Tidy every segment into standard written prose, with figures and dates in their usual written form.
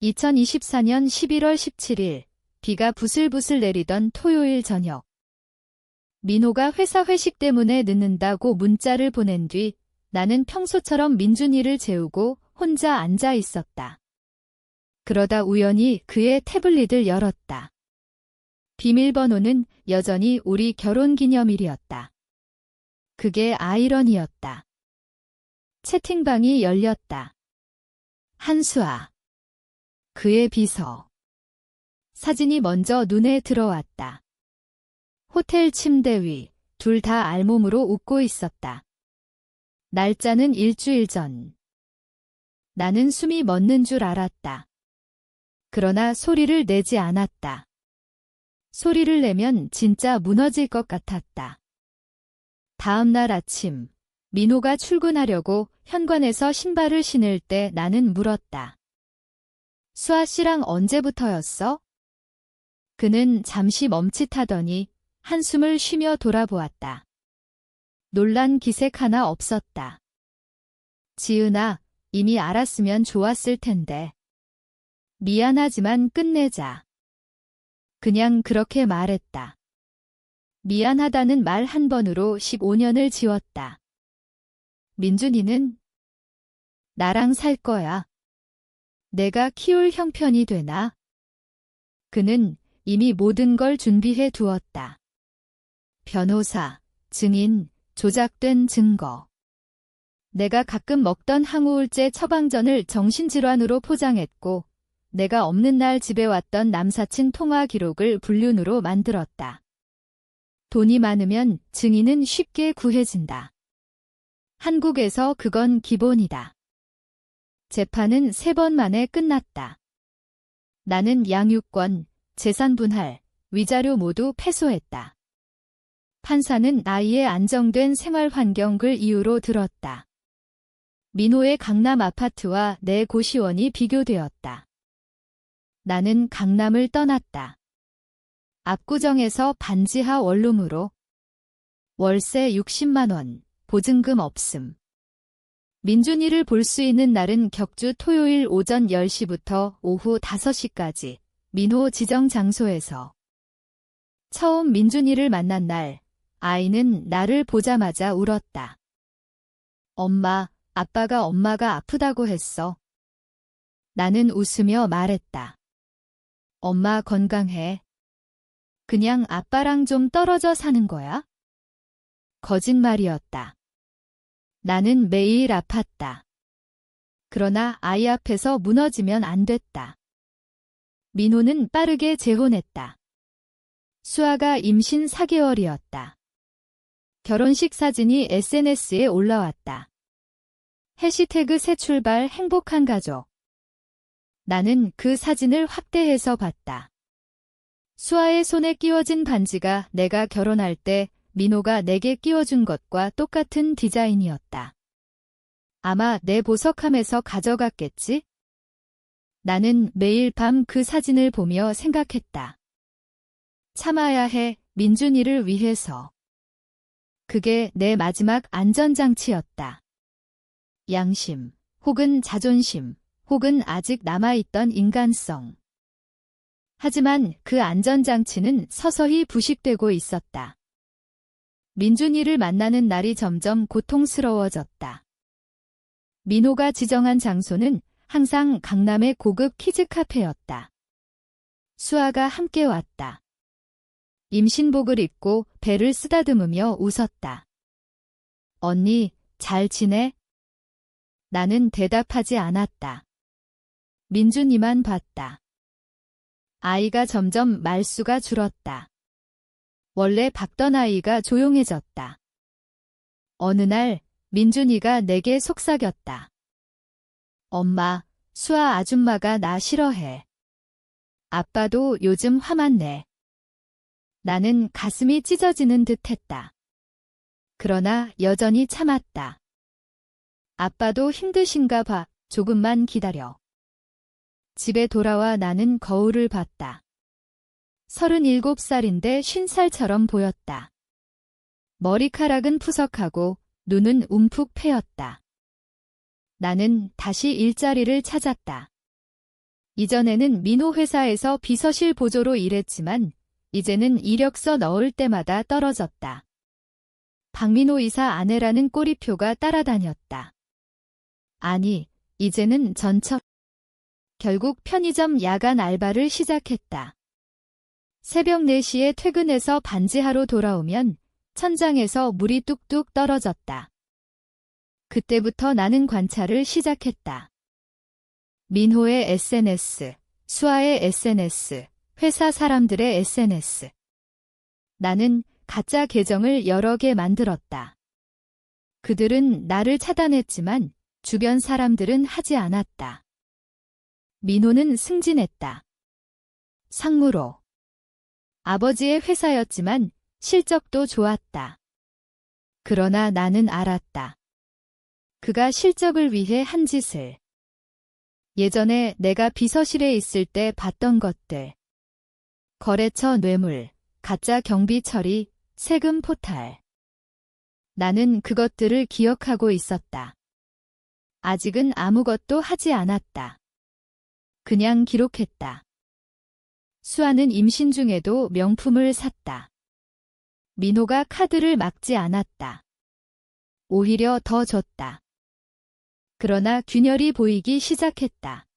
2024년 11월 17일, 비가 부슬부슬 내리던 토요일 저녁. 민호가 회사 회식 때문에 늦는다고 문자를 보낸 뒤 나는 평소처럼 민준이를 재우고 혼자 앉아 있었다. 그러다 우연히 그의 태블릿을 열었다. 비밀번호는 여전히 우리 결혼기념일이었다. 그게 아이러니였다. 채팅방이 열렸다. 한수아. 그의 비서. 사진이 먼저 눈에 들어왔다. 호텔 침대 위, 둘 다 알몸으로 웃고 있었다. 날짜는 일주일 전. 나는 숨이 멎는 줄 알았다. 그러나 소리를 내지 않았다. 소리를 내면 진짜 무너질 것 같았다. 다음 날 아침, 민호가 출근하려고 현관에서 신발을 신을 때 나는 물었다. 수아 씨랑 언제부터였어? 그는 잠시 멈칫하더니 한숨을 쉬며 돌아보았다. 놀란 기색 하나 없었다. 지은아, 이미 알았으면 좋았을 텐데. 미안하지만 끝내자. 그냥 그렇게 말했다. 미안하다는 말 한 번으로 15년을 지웠다. 민준이는? 나랑 살 거야. 내가 키울 형편이 되나? 그는 이미 모든 걸 준비해 두었다. 변호사, 증인, 조작된 증거. 내가 가끔 먹던 항우울제 처방전을 정신질환으로 포장했고, 내가 없는 날 집에 왔던 남사친 통화 기록을 불륜으로 만들었다. 돈이 많으면 증인은 쉽게 구해진다. 한국에서 그건 기본이다. 재판은 3번 만에 끝났다. 나는 양육권, 재산분할, 위자료 모두 패소했다. 판사는 아이의 안정된 생활 환경을 이유로 들었다. 민호의 강남 아파트와 내 고시원이 비교되었다. 나는 강남을 떠났다. 압구정에서 반지하 원룸으로. 월세 60만 원, 보증금 없음. 민준이를 볼 수 있는 날은 격주 토요일 오전 10시부터 오후 5시까지 민호 지정 장소에서. 처음 민준이를 만난 날, 아이는 나를 보자마자 울었다. 엄마, 아빠가 엄마가 아프다고 했어. 나는 웃으며 말했다. 엄마 건강해. 그냥 아빠랑 좀 떨어져 사는 거야? 거짓말이었다. 나는 매일 아팠다. 그러나 아이 앞에서 무너지면 안 됐다. 민호는 빠르게 재혼했다. 수아가 임신 4개월이었다. 결혼식 사진이 SNS에 올라왔다. 해시태그 새 출발 행복한 가족. 나는 그 사진을 확대해서 봤다. 수아의 손에 끼워진 반지가 내가 결혼할 때 민호가 내게 끼워준 것과 똑같은 디자인이었다. 아마 내 보석함에서 가져갔겠지? 나는 매일 밤 그 사진을 보며 생각했다. 참아야 해, 민준이를 위해서. 그게 내 마지막 안전장치였다. 양심, 혹은 자존심, 혹은 아직 남아있던 인간성. 하지만 그 안전장치는 서서히 부식되고 있었다. 민준이를 만나는 날이 점점 고통스러워졌다. 민호가 지정한 장소는 항상 강남의 고급 키즈카페였다. 수아가 함께 왔다. 임신복을 입고 배를 쓰다듬으며 웃었다. 언니, 잘 지내? 나는 대답하지 않았다. 민준이만 봤다. 아이가 점점 말수가 줄었다. 원래 박던 아이가 조용해졌다. 어느 날 민준이가 내게 속삭였다. 엄마, 수아 아줌마가 나 싫어해. 아빠도 요즘 화만 내. 나는 가슴이 찢어지는 듯 했다. 그러나 여전히 참았다. 아빠도 힘드신가 봐. 조금만 기다려. 집에 돌아와 나는 거울을 봤다. 37살인데 50살처럼 보였다. 머리카락은 푸석하고 눈은 움푹 패였다. 나는 다시 일자리를 찾았다. 이전에는 민호 회사에서 비서실 보조로 일했지만 이제는 이력서 넣을 때마다 떨어졌다. 박민호 이사 아내라는 꼬리표가 따라다녔다. 아니, 이제는 전처. 결국 편의점 야간 알바를 시작했다. 새벽 4시에 퇴근해서 반지하로 돌아오면 천장에서 물이 뚝뚝 떨어졌다. 그때부터 나는 관찰을 시작했다. 민호의 SNS, 수아의 SNS, 회사 사람들의 SNS. 나는 가짜 계정을 여러 개 만들었다. 그들은 나를 차단했지만 주변 사람들은 하지 않았다. 민호는 승진했다. 상무로. 아버지의 회사였지만 실적도 좋았다. 그러나 나는 알았다. 그가 실적을 위해 한 짓을. 예전에 내가 비서실에 있을 때 봤던 것들. 거래처 뇌물, 가짜 경비 처리, 세금 포탈. 나는 그것들을 기억하고 있었다. 아직은 아무것도 하지 않았다. 그냥 기록했다. 수아는 임신 중에도 명품을 샀다. 민호가 카드를 막지 않았다. 오히려 더 줬다. 그러나 균열이 보이기 시작했다.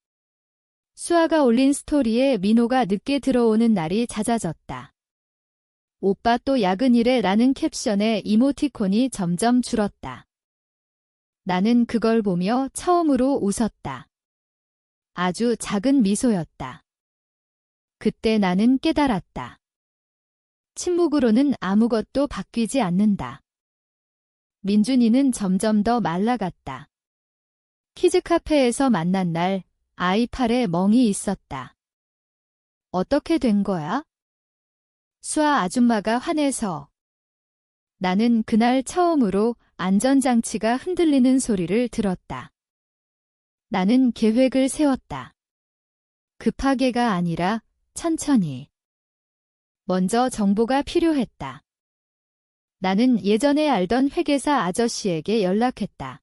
수아가 올린 스토리에 민호가 늦게 들어오는 날이 잦아졌다. 오빠 또 야근이래 라는 캡션에 이모티콘이 점점 줄었다. 나는 그걸 보며 처음으로 웃었다. 아주 작은 미소였다. 그때 나는 깨달았다. 침묵으로는 아무것도 바뀌지 않는다. 민준이는 점점 더 말라갔다. 키즈카페에서 만난 날 아이 팔에 멍이 있었다. 어떻게 된 거야? 수아 아줌마가 화내서. 나는 그날 처음으로 안전장치가 흔들리는 소리를 들었다. 나는 계획을 세웠다. 급하게가 아니라 천천히. 먼저 정보가 필요했다. 나는 예전에 알던 회계사 아저씨에게 연락했다.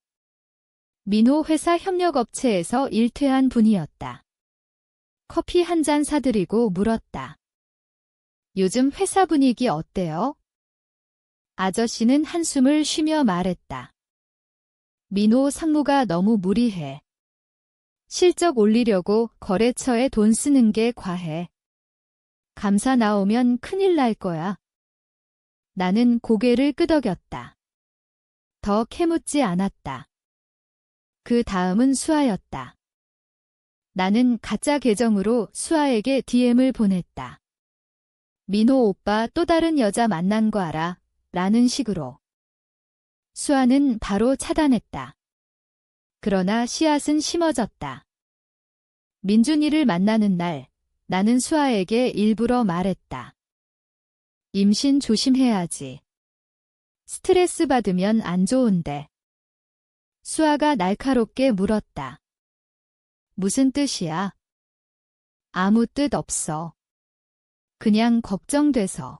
민호 회사 협력업체에서 일퇴한 분이었다. 커피 한 잔 사드리고 물었다. 요즘 회사 분위기 어때요? 아저씨는 한숨을 쉬며 말했다. 민호 상무가 너무 무리해. 실적 올리려고 거래처에 돈 쓰는 게 과해. 감사 나오면 큰일 날 거야. 나는 고개를 끄덕였다. 더 캐묻지 않았다. 그 다음은 수아였다. 나는 가짜 계정으로 수아에게 DM을 보냈다. 민호 오빠 또 다른 여자 만난 거 알아? 라는 식으로. 수아는 바로 차단했다. 그러나 씨앗은 심어졌다. 민준이를 만나는 날, 나는 수아에게 일부러 말했다. 임신 조심해야지. 스트레스 받으면 안 좋은데. 수아가 날카롭게 물었다. 무슨 뜻이야? 아무 뜻 없어. 그냥 걱정돼서.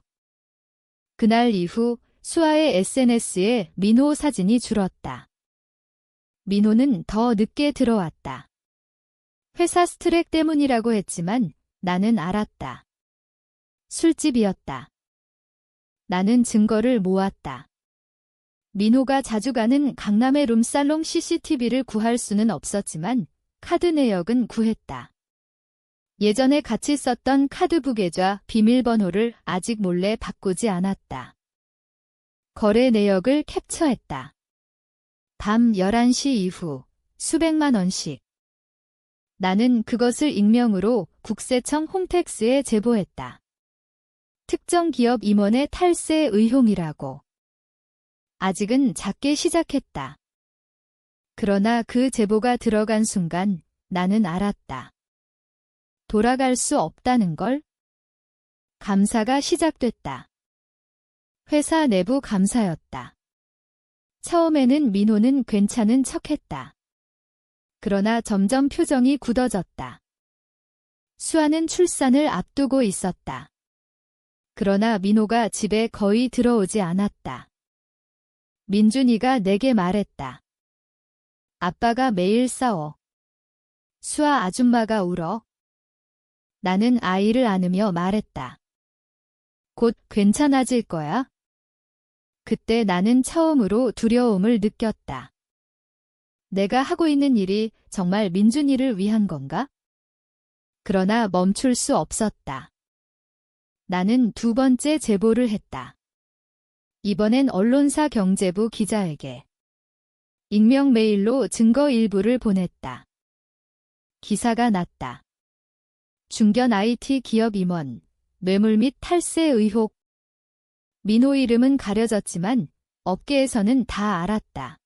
그날 이후 수아의 SNS에 민호 사진이 줄었다. 민호는 더 늦게 들어왔다. 회사 스트렉 때문이라고 했지만 나는 알았다. 술집이었다. 나는 증거를 모았다. 민호가 자주 가는 강남의 룸살롱 CCTV를 구할 수는 없었지만 카드 내역은 구했다. 예전에 같이 썼던 카드부 계좌 비밀번호를 아직 몰래 바꾸지 않았다. 거래 내역을 캡처했다. 밤 11시 이후 수백만 원씩. 나는 그것을 익명으로 국세청 홈택스에 제보했다. 특정 기업 임원의 탈세 의혹이라고. 아직은 작게 시작했다. 그러나 그 제보가 들어간 순간 나는 알았다. 돌아갈 수 없다는 걸? 감사가 시작됐다. 회사 내부 감사였다. 처음에는 민호는 괜찮은 척했다. 그러나 점점 표정이 굳어졌다. 수아는 출산을 앞두고 있었다. 그러나 민호가 집에 거의 들어오지 않았다. 민준이가 내게 말했다. 아빠가 매일 싸워. 수아 아줌마가 울어. 나는 아이를 안으며 말했다. 곧 괜찮아질 거야. 그때 나는 처음으로 두려움을 느꼈다. 내가 하고 있는 일이 정말 민준이를 위한 건가? 그러나 멈출 수 없었다. 나는 두 번째 제보를 했다. 이번엔 언론사 경제부 기자에게. 익명 메일로 증거 일부를 보냈다. 기사가 났다. 중견 IT 기업 임원, 뇌물 및 탈세 의혹. 민호 이름은 가려졌지만 업계에서는 다 알았다.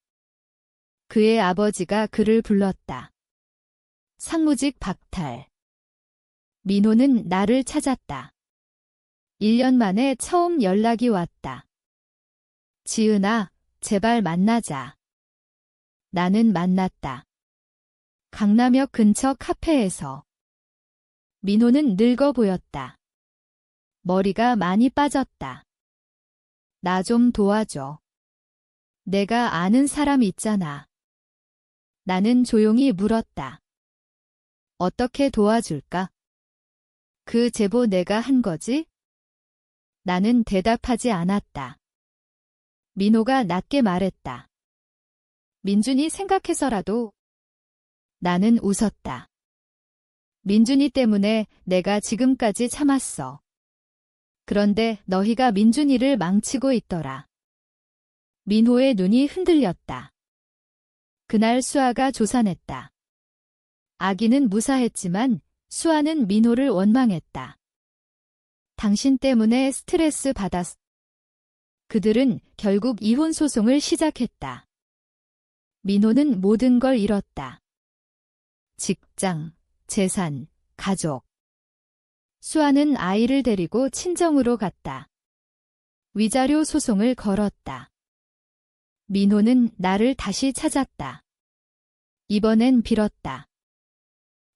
그의 아버지가 그를 불렀다. 상무직 박탈. 민호는 나를 찾았다. 1년 만에 처음 연락이 왔다. 지은아, 제발 만나자. 나는 만났다. 강남역 근처 카페에서. 민호는 늙어 보였다. 머리가 많이 빠졌다. 나 좀 도와줘. 내가 아는 사람 있잖아. 나는 조용히 물었다. 어떻게 도와줄까? 그 제보 내가 한 거지? 나는 대답하지 않았다. 민호가 낮게 말했다. 민준이 생각해서라도. 나는 웃었다. 민준이 때문에 내가 지금까지 참았어. 그런데 너희가 민준이를 망치고 있더라. 민호의 눈이 흔들렸다. 그날 수아가 조산했다. 아기는 무사했지만 수아는 민호를 원망했다. 당신 때문에 스트레스 받았어. 그들은 결국 이혼 소송을 시작했다. 민호는 모든 걸 잃었다. 직장, 재산, 가족. 수아는 아이를 데리고 친정으로 갔다. 위자료 소송을 걸었다. 민호는 나를 다시 찾았다. 이번엔 빌었다.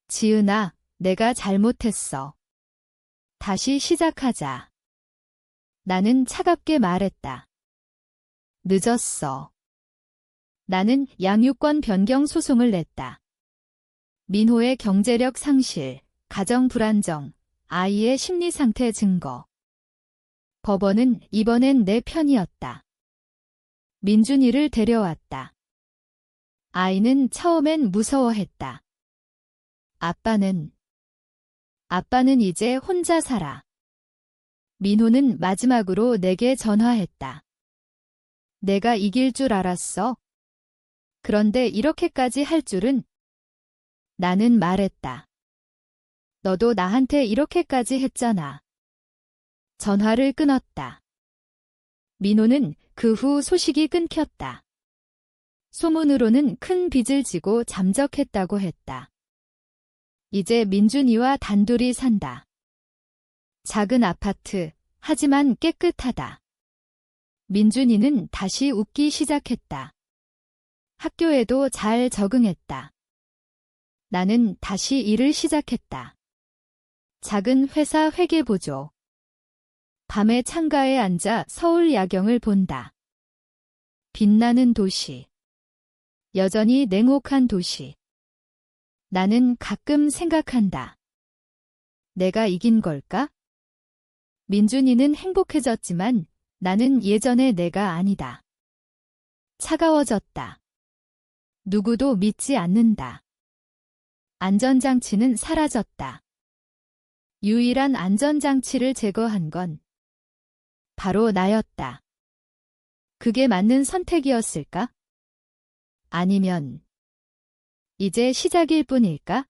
지은아, 내가 잘못했어. 다시 시작하자. 나는 차갑게 말했다. 늦었어. 나는 양육권 변경 소송을 냈다. 민호의 경제력 상실, 가정 불안정, 아이의 심리 상태 증거. 법원은 이번엔 내 편이었다. 민준이를 데려왔다. 아이는 처음엔 무서워했다. 아빠는 이제 혼자 살아. 민호는 마지막으로 내게 전화했다. 내가 이길 줄 알았어. 그런데 이렇게까지 할 줄은. 나는 말했다. 너도 나한테 이렇게까지 했잖아. 전화를 끊었다. 민호는 그 후 소식이 끊겼다. 소문으로는 큰 빚을 지고 잠적했다고 했다. 이제 민준이와 단둘이 산다. 작은 아파트, 하지만 깨끗하다. 민준이는 다시 웃기 시작했다. 학교에도 잘 적응했다. 나는 다시 일을 시작했다. 작은 회사 회계보조. 밤에 창가에 앉아 서울 야경을 본다. 빛나는 도시. 여전히 냉혹한 도시. 나는 가끔 생각한다. 내가 이긴 걸까? 민준이는 행복해졌지만 나는 예전의 내가 아니다. 차가워졌다. 누구도 믿지 않는다. 안전장치는 사라졌다. 유일한 안전장치를 제거한 건 바로 나였다. 그게 맞는 선택이었을까? 아니면 이제 시작일 뿐일까?